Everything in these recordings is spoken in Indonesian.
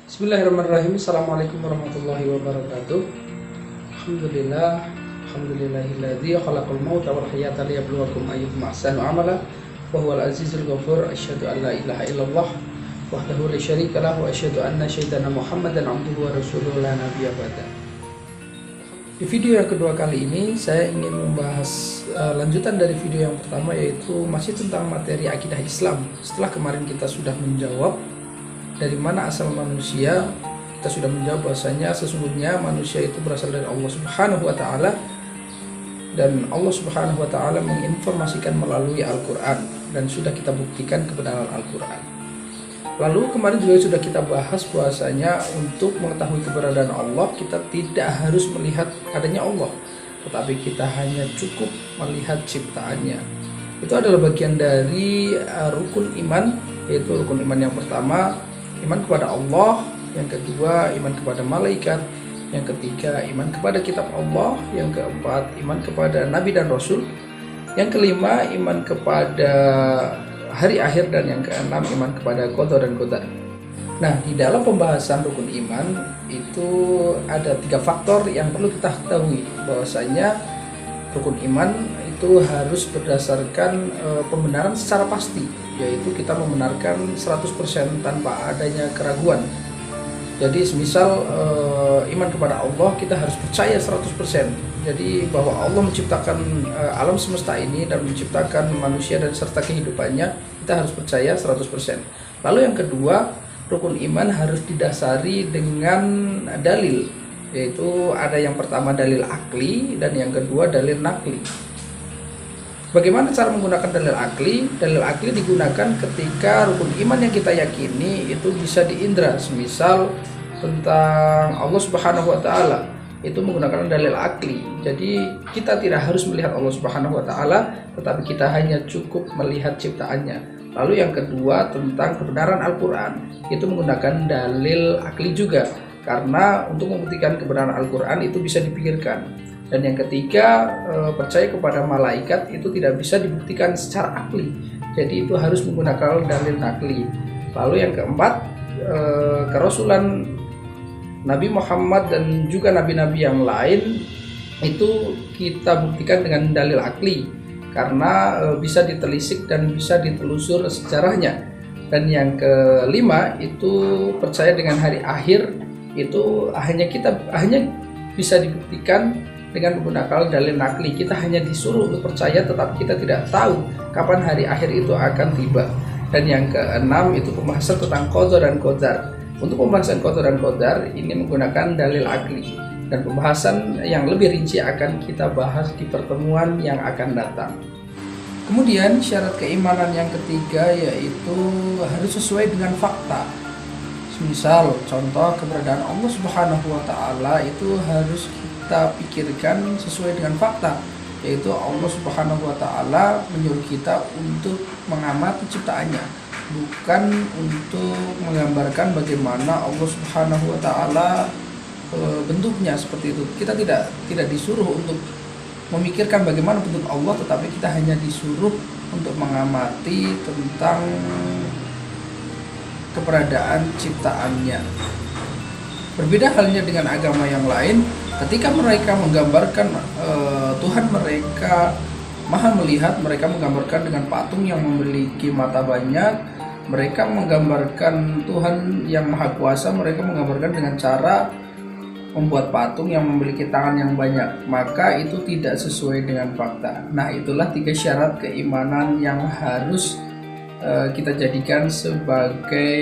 Bismillahirrahmanirrahim. Assalamualaikum warahmatullahi wabarakatuh. Alhamdulillah, alhamdulillahilladzi khalaqal mauta wal hayata liyabluwakum ayyukum ahsanu amala wa huwal azizul ghafur. Asyhadu an la ilaha illallah wahdahu la syarika lah wa asyhadu anna sayyidana Muhammadan abduhu wa rasuluhu la nabiyya ba'da. Di video yang kedua kali ini saya ingin membahas lanjutan dari video yang pertama, yaitu masih tentang materi akidah Islam. Setelah kemarin kita sudah menjawab dari mana asal manusia, kita sudah menjawab bahwasanya sesungguhnya manusia itu berasal dari Allah Subhanahu wa taala, dan Allah Subhanahu wa taala menginformasikan melalui Al-Qur'an, dan sudah kita buktikan kebenaran Al-Qur'an. Lalu kemarin juga sudah kita bahas bahwasanya untuk mengetahui keberadaan Allah kita tidak harus melihat adanya Allah, tetapi kita hanya cukup melihat ciptaannya. Itu adalah bagian dari rukun iman, yaitu rukun iman yang pertama iman kepada Allah, yang kedua iman kepada malaikat, yang ketiga iman kepada kitab Allah, yang keempat iman kepada nabi dan rasul, yang kelima iman kepada hari akhir, dan yang keenam iman kepada qada dan qadar. Nah, di dalam pembahasan rukun iman itu ada 3 faktor yang perlu kita ketahui, bahwasanya rukun iman itu harus berdasarkan pembenaran secara pasti, yaitu kita membenarkan 100% tanpa adanya keraguan. Jadi semisal iman kepada Allah, kita harus percaya 100%. Jadi bahwa Allah menciptakan alam semesta ini dan menciptakan manusia dan serta kehidupannya, kita harus percaya 100%. Lalu yang kedua, rukun iman harus didasari dengan dalil, yaitu ada yang pertama dalil akli dan yang kedua dalil nakli. Bagaimana cara menggunakan dalil akli? Dalil akli digunakan ketika rukun iman yang kita yakini itu bisa diindra. Semisal tentang Allah Subhanahu wa taala, itu menggunakan dalil akli. Jadi kita tidak harus melihat Allah Subhanahu wa taala, tetapi kita hanya cukup melihat ciptaannya. Lalu yang kedua tentang kebenaran Al-Qur'an, itu menggunakan dalil akli juga, karena untuk membuktikan kebenaran Al-Qur'an itu bisa dipikirkan. Dan yang ketiga, percaya kepada malaikat itu tidak bisa dibuktikan secara akli, jadi itu harus menggunakan dalil nakli. Lalu yang keempat, kerasulan Nabi Muhammad dan juga nabi-nabi yang lain itu kita buktikan dengan dalil akli, karena bisa ditelisik dan bisa ditelusur sejarahnya. Dan yang kelima itu percaya dengan hari akhir, itu hanya bisa dibuktikan dengan menggunakan dalil nakli. Kita hanya disuruh untuk percaya, tetapi kita tidak tahu kapan hari akhir itu akan tiba. Dan yang keenam itu pembahasan tentang qada dan qadar. Untuk pembahasan qada dan qadar ini menggunakan dalil akli, dan pembahasan yang lebih rinci akan kita bahas di pertemuan yang akan datang. Kemudian syarat keimanan yang ketiga yaitu harus sesuai dengan fakta. Misal contoh keberadaan Allah Subhanahu wa taala itu harus kita pikirkan sesuai dengan fakta, yaitu Allah Subhanahu wa taala menyuruh kita untuk mengamati ciptaannya, bukan untuk menggambarkan bagaimana Allah Subhanahu wa taala bentuknya seperti itu. Kita tidak disuruh untuk memikirkan bagaimana bentuk Allah, tetapi kita hanya disuruh untuk mengamati tentang keberadaan ciptaannya. Berbeda halnya dengan agama yang lain, ketika mereka menggambarkan Tuhan mereka maha melihat, mereka menggambarkan dengan patung yang memiliki mata banyak. Mereka menggambarkan Tuhan yang maha kuasa, mereka menggambarkan dengan cara membuat patung yang memiliki tangan yang banyak. Maka itu tidak sesuai dengan fakta. Nah, itulah 3 syarat keimanan yang harus kita jadikan sebagai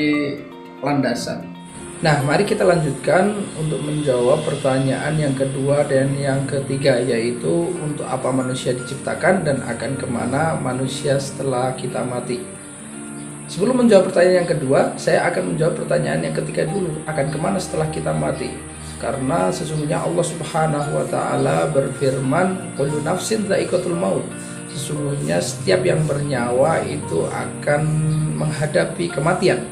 landasan. Nah, mari kita lanjutkan untuk menjawab pertanyaan yang kedua dan yang ketiga, yaitu untuk apa manusia diciptakan dan akan kemana manusia setelah kita mati. Sebelum menjawab pertanyaan yang kedua, saya akan menjawab pertanyaan yang ketiga dulu, akan kemana setelah kita mati. Karena sesungguhnya Allah Subhanahu wa taala berfirman, kullu nafsin dha'iqatul maut. Sesungguhnya setiap yang bernyawa itu akan menghadapi kematian.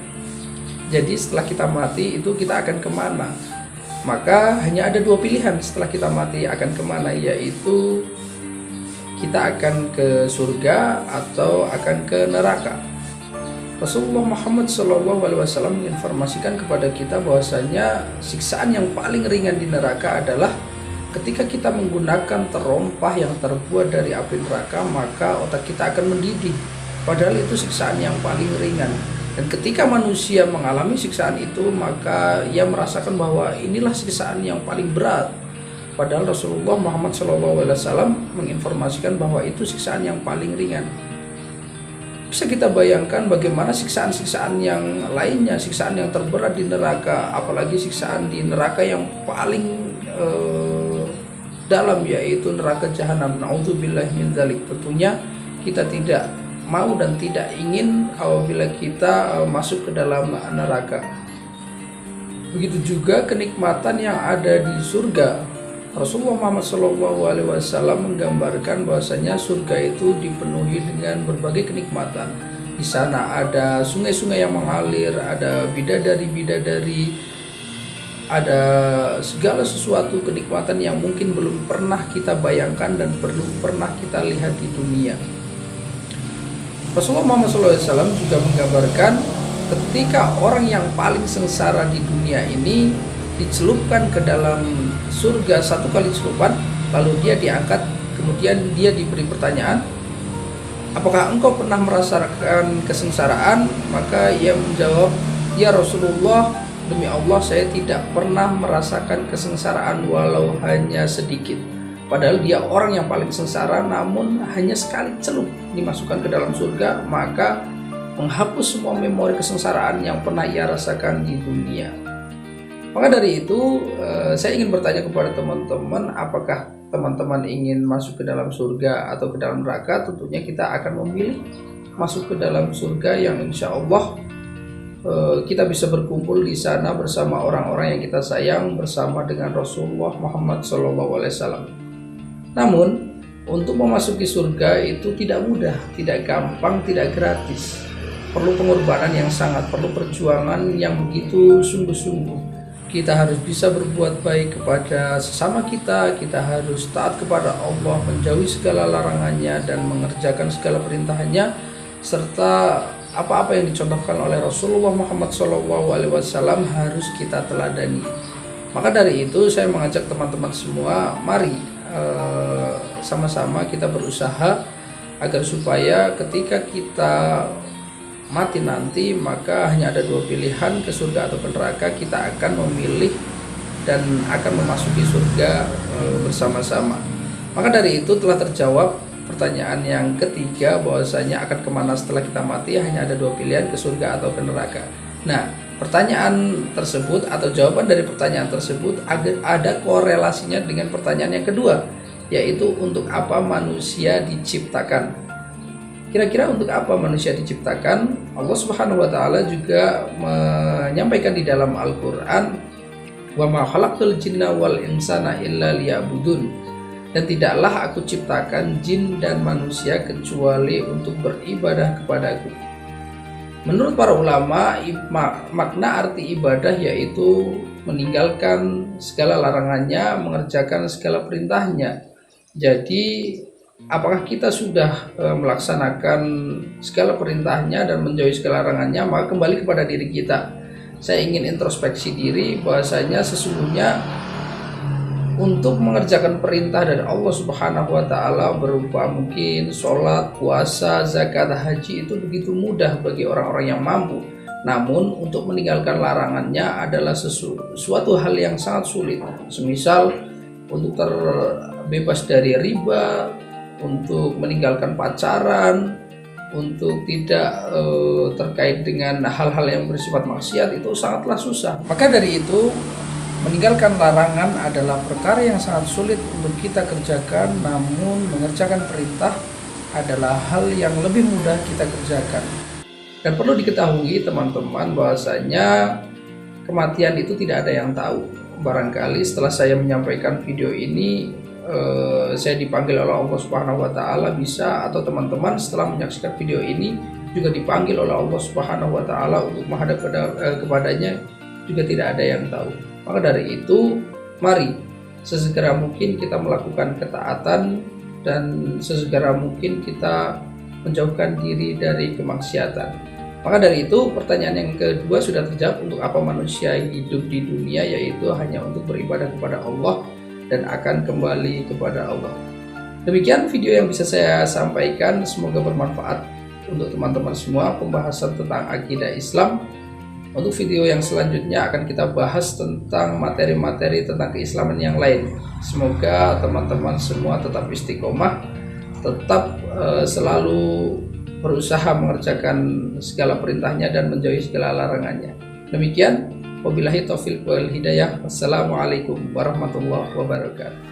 Jadi setelah kita mati itu kita akan kemana? Maka hanya ada 2 pilihan setelah kita mati akan kemana, yaitu kita akan ke surga atau akan ke neraka. Rasulullah Muhammad SAW menginformasikan kepada kita bahwasanya siksaan yang paling ringan di neraka adalah ketika kita menggunakan terompah yang terbuat dari api neraka, maka otak kita akan mendidih. Padahal itu siksaan yang paling ringan. Dan ketika manusia mengalami siksaan itu, maka ia merasakan bahwa inilah siksaan yang paling berat. Padahal Rasulullah Muhammad SAW menginformasikan bahwa itu siksaan yang paling ringan. Bisa kita bayangkan bagaimana siksaan-siksaan yang lainnya, siksaan yang terberat di neraka, apalagi siksaan di neraka yang paling dalam, yaitu neraka jahanam. Na'udzubillahi min dzalik. Tentunya kita tidak mau dan tidak ingin apabila kita masuk ke dalam neraka. Begitu juga kenikmatan yang ada di surga. Rasulullah Muhammad SAW menggambarkan bahwasanya surga itu dipenuhi dengan berbagai kenikmatan. Di sana ada sungai-sungai yang mengalir, ada bidadari-bidadari, ada segala sesuatu kenikmatan yang mungkin belum pernah kita bayangkan dan belum pernah kita lihat di dunia. Rasulullah Muhammad SAW juga menggambarkan ketika orang yang paling sengsara di dunia ini dicelupkan ke dalam surga satu kali celupan, lalu dia diangkat, kemudian dia diberi pertanyaan, apakah engkau pernah merasakan kesengsaraan? Maka ia menjawab, ya Rasulullah, demi Allah saya tidak pernah merasakan kesengsaraan walau hanya sedikit. Padahal dia orang yang paling sengsara, namun hanya sekali celup dimasukkan ke dalam surga, maka menghapus semua memori kesengsaraan yang pernah ia rasakan di dunia. Maka dari itu saya ingin bertanya kepada teman-teman, apakah teman-teman ingin masuk ke dalam surga atau ke dalam neraka? Tentunya kita akan memilih masuk ke dalam surga yang insya Allah kita bisa berkumpul di sana bersama orang-orang yang kita sayang, bersama dengan Rasulullah Muhammad SAW. Namun untuk memasuki surga itu tidak mudah, tidak gampang, tidak gratis. Perlu pengorbanan yang sangat, perlu perjuangan yang begitu sungguh-sungguh. Kita harus bisa berbuat baik kepada sesama kita, kita harus taat kepada Allah, menjauhi segala larangannya dan mengerjakan segala perintahnya, serta apa-apa yang dicontohkan oleh Rasulullah Muhammad SAW harus kita teladani. Maka dari itu saya mengajak teman-teman semua, mari sama-sama kita berusaha agar supaya ketika kita mati nanti, maka hanya ada dua pilihan, ke surga atau ke neraka. Kita akan memilih dan akan memasuki surga bersama-sama. Maka dari itu telah terjawab pertanyaan yang ketiga, bahwasanya akan kemana setelah kita mati. Hanya ada dua pilihan, ke surga atau ke neraka. Nah, pertanyaan tersebut atau jawaban dari pertanyaan tersebut ada korelasinya dengan pertanyaan yang kedua, yaitu untuk apa manusia diciptakan. Kira-kira untuk apa manusia diciptakan? Allah Subhanahu wa taala juga menyampaikan di dalam Al-Qur'an, "Wa ma khalaqtul jinna wal insana illa liya'budun." Dan tidaklah aku ciptakan jin dan manusia kecuali untuk beribadah kepadaku. Menurut para ulama, makna arti ibadah yaitu meninggalkan segala larangannya, mengerjakan segala perintahnya. Jadi apakah kita sudah melaksanakan segala perintahnya dan menjauhi segala larangannya, maka kembali kepada diri kita. Saya ingin introspeksi diri bahwasanya sesungguhnya untuk mengerjakan perintah dari Allah Subhanahu wa taala berupa mungkin sholat, puasa, zakat, haji itu begitu mudah bagi orang-orang yang mampu. Namun untuk meninggalkan larangannya adalah suatu hal yang sangat sulit. Semisal untuk terbebas dari riba, untuk meninggalkan pacaran, untuk tidak terkait dengan hal-hal yang bersifat maksiat, itu sangatlah susah. Maka dari itu meninggalkan larangan adalah perkara yang sangat sulit untuk kita kerjakan, namun mengerjakan perintah adalah hal yang lebih mudah kita kerjakan. Dan perlu diketahui teman-teman bahwasanya kematian itu tidak ada yang tahu. Barangkali setelah saya menyampaikan video ini saya dipanggil oleh Allah Subhanahu wa taala, bisa, atau teman-teman setelah menyaksikan video ini juga dipanggil oleh Allah Subhanahu wa taala untuk menghadap kepadanya, juga tidak ada yang tahu. Maka dari itu, mari sesegera mungkin kita melakukan ketaatan dan sesegera mungkin kita menjauhkan diri dari kemaksiatan. Maka dari itu pertanyaan yang kedua sudah terjawab, untuk apa manusia hidup di dunia, yaitu hanya untuk beribadah kepada Allah dan akan kembali kepada Allah. Demikian video yang bisa saya sampaikan, semoga bermanfaat untuk teman-teman semua pembahasan tentang akidah Islam. Untuk video yang selanjutnya akan kita bahas tentang materi-materi tentang keislaman yang lain. Semoga teman-teman semua tetap istiqomah, tetap selalu berusaha mengerjakan segala perintahnya dan menjauhi segala larangannya. Demikian, wabillahi taufiq wal hidayah. Wassalamualaikum warahmatullahi wabarakatuh.